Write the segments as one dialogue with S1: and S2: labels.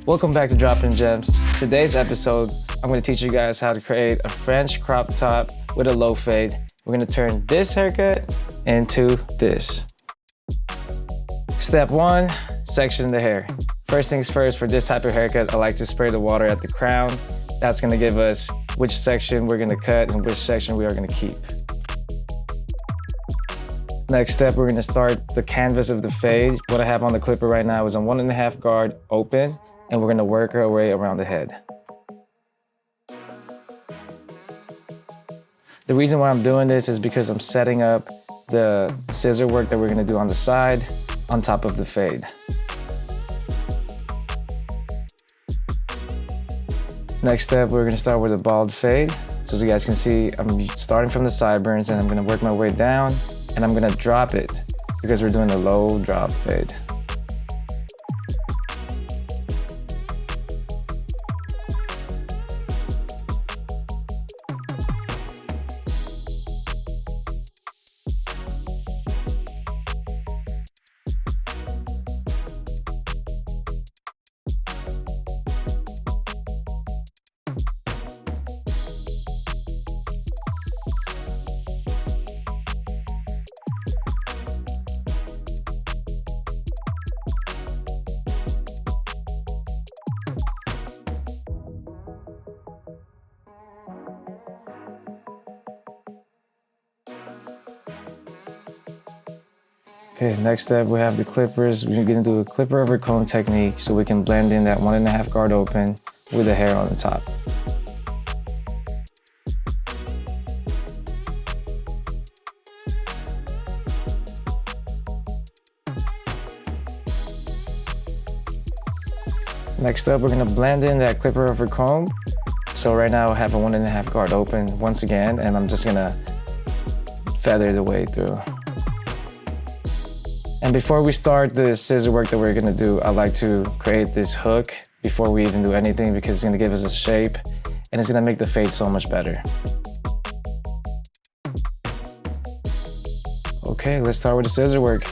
S1: Welcome back to Droppin' Gems. Today's episode, I'm going to teach you guys how to create a French crop top with a low fade. We're going to turn this haircut into this. Step 1, section the hair. First things first, for this type of haircut, I like to spray the water at the crown. That's going to give us which section we're going to cut and which section we are going to keep. Next step, we're going to start the canvas of the fade. What I have on the clipper right now is a 1.5 guard open, and we're going to work our way around the head. The reason why I'm doing this is because I'm setting up the scissor work that we're going to do on the side on top of the fade. Next step, we're going to start with a bald fade. So as you guys can see, I'm starting from the sideburns and I'm going to work my way down, and I'm going to drop it because we're doing a low drop fade. Okay, next step, we have the clippers. We're gonna do a clipper over comb technique so we can blend in that 1.5 guard open with the hair on the top. Next up, we're gonna blend in that clipper over comb. So right now I have a 1.5 guard open once again, and I'm just gonna feather the way through. And before we start the scissor work that we're gonna do, I like to create this hook before we even do anything because it's gonna give us a shape and it's gonna make the fade so much better. Okay, let's start with the scissor work.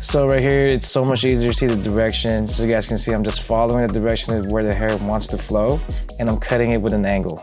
S1: So right here, it's so much easier to see the direction. So you guys can see I'm just following the direction of where the hair wants to flow, and I'm cutting it with an angle.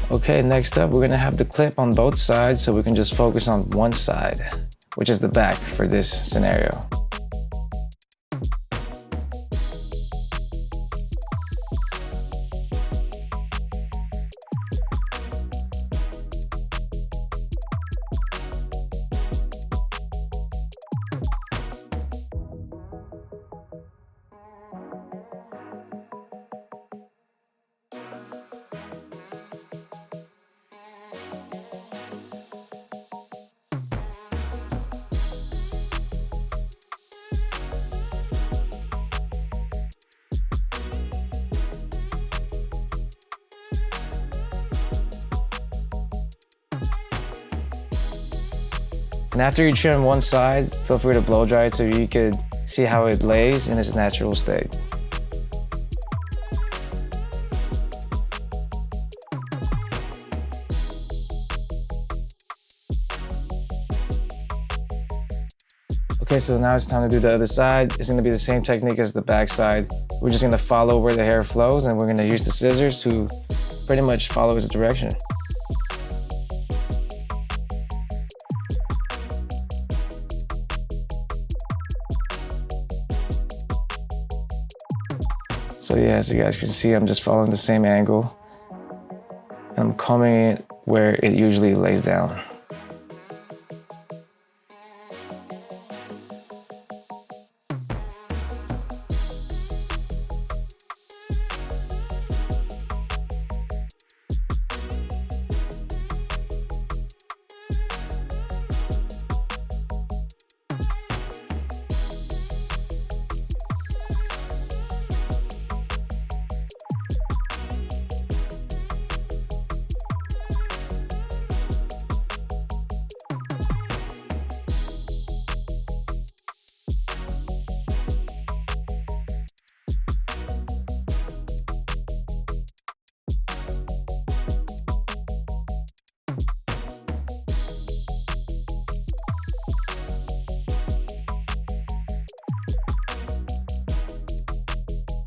S1: Okay, next up, we're gonna have the clip on both sides so we can just focus on one side, which is the back for this scenario. And after you trim one side, feel free to blow dry it so you could see how it lays in its natural state. Okay, so now it's time to do the other side. It's gonna be the same technique as the back side. We're just gonna follow where the hair flows, and we're gonna use the scissors to pretty much follow its direction. So yeah, as you guys can see, I'm just following the same angle, and I'm combing it where it usually lays down.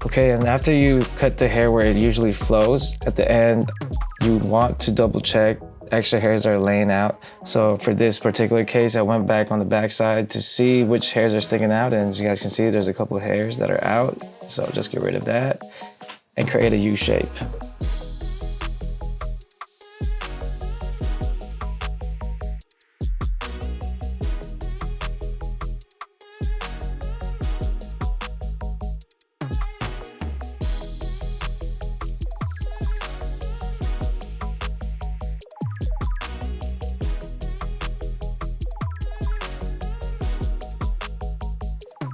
S1: Okay, and after you cut the hair where it usually flows, at the end, you want to double check extra hairs that are laying out. So for this particular case, I went back on the back side to see which hairs are sticking out, and as you guys can see, there's a couple of hairs that are out. So just get rid of that and create a U shape.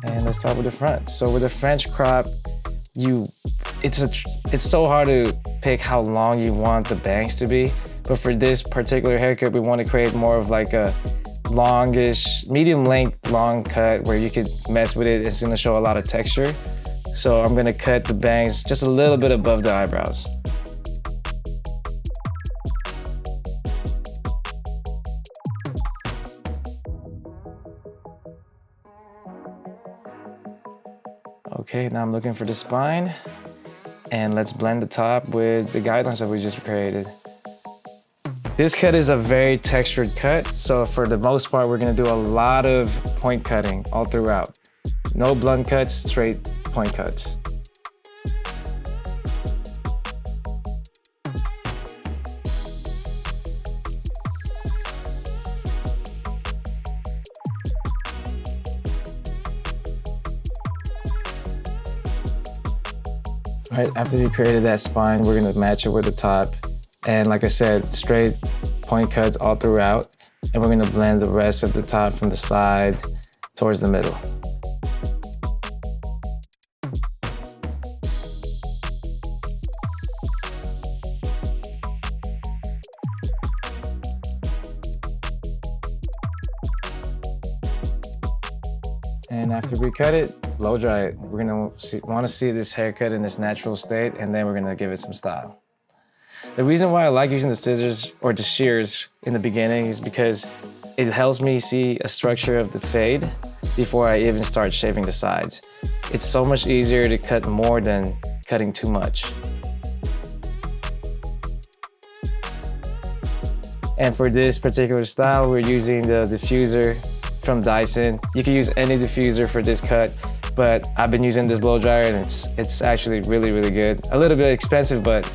S1: And let's start with the front. So with a French crop, it's so hard to pick how long you want the bangs to be. But for this particular haircut, we want to create more of like a longish, medium length, long cut where you could mess with it. It's gonna show a lot of texture. So I'm gonna cut the bangs just a little bit above the eyebrows. Okay, now I'm looking for the spine, and let's blend the top with the guidelines that we just created. This cut is a very textured cut, so for the most part, we're gonna do a lot of point cutting all throughout. No blunt cuts, straight point cuts. Right, after you created that spine, we're gonna match it with the top. And like I said, straight point cuts all throughout. And we're gonna blend the rest of the top from the side towards the middle. And after we cut it, blow dry it. We're gonna want to see this haircut in its natural state, and then we're gonna give it some style. The reason why I like using the scissors or the shears in the beginning is because it helps me see a structure of the fade before I even start shaving the sides. It's so much easier to cut more than cutting too much. And for this particular style, we're using the diffuser from Dyson. You can use any diffuser for this cut, but I've been using this blow dryer and it's actually really, really good. A little bit expensive, but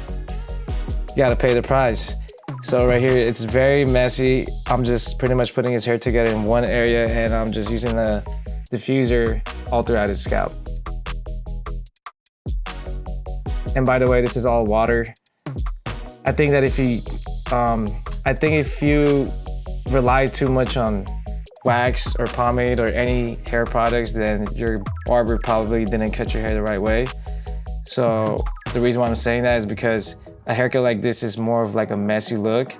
S1: you gotta pay the price. So right here, it's very messy. I'm just pretty much putting his hair together in one area, and I'm just using the diffuser all throughout his scalp. And by the way, this is all water. I think that if you rely too much on wax or pomade or any hair products, then your barber probably didn't cut your hair the right way. So the reason why I'm saying that is because a haircut like this is more of like a messy look,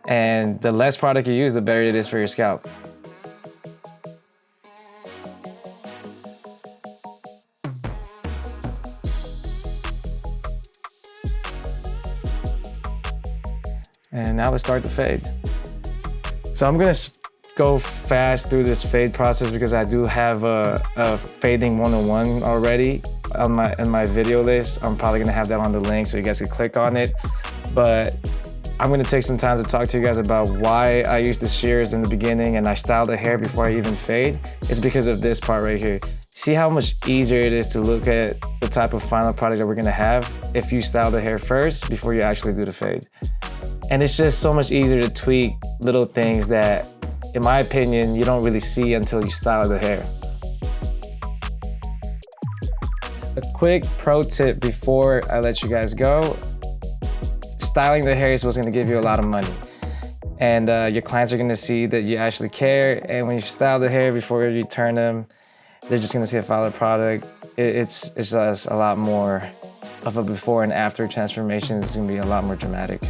S1: and the less product you use, the better it is for your scalp. And now let's start the fade. So I'm gonna go fast through this fade process because I do have a fading 101 already in my video list. I'm probably gonna have that on the link so you guys can click on it. But I'm gonna take some time to talk to you guys about why I use the shears in the beginning and I style the hair before I even fade. It's because of this part right here. See how much easier it is to look at the type of final product that we're gonna have if you style the hair first before you actually do the fade. And it's just so much easier to tweak little things that, in my opinion, you don't really see until you style the hair. A quick pro tip before I let you guys go. Styling the hair is what's gonna give you a lot of money. And your clients are gonna see that you actually care. And when you style the hair before you turn them, they're just gonna see a final product. It's just a lot more of a before and after transformation. It's gonna be a lot more dramatic.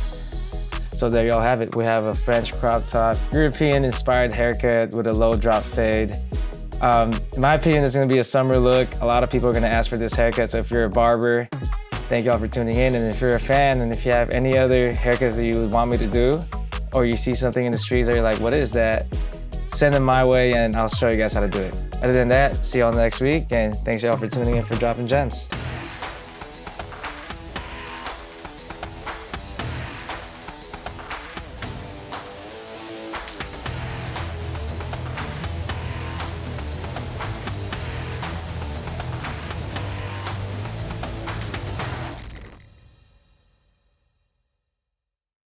S1: So there y'all have it. We have a French crop top, European inspired haircut with a low drop fade. In my opinion, it's gonna be a summer look. A lot of people are gonna ask for this haircut. So if you're a barber, thank y'all for tuning in. And if you're a fan, and if you have any other haircuts that you would want me to do, or you see something in the streets that you're like, what is that? Send them my way and I'll show you guys how to do it. Other than that, see y'all next week. And thanks y'all for tuning in for Dropping Gems.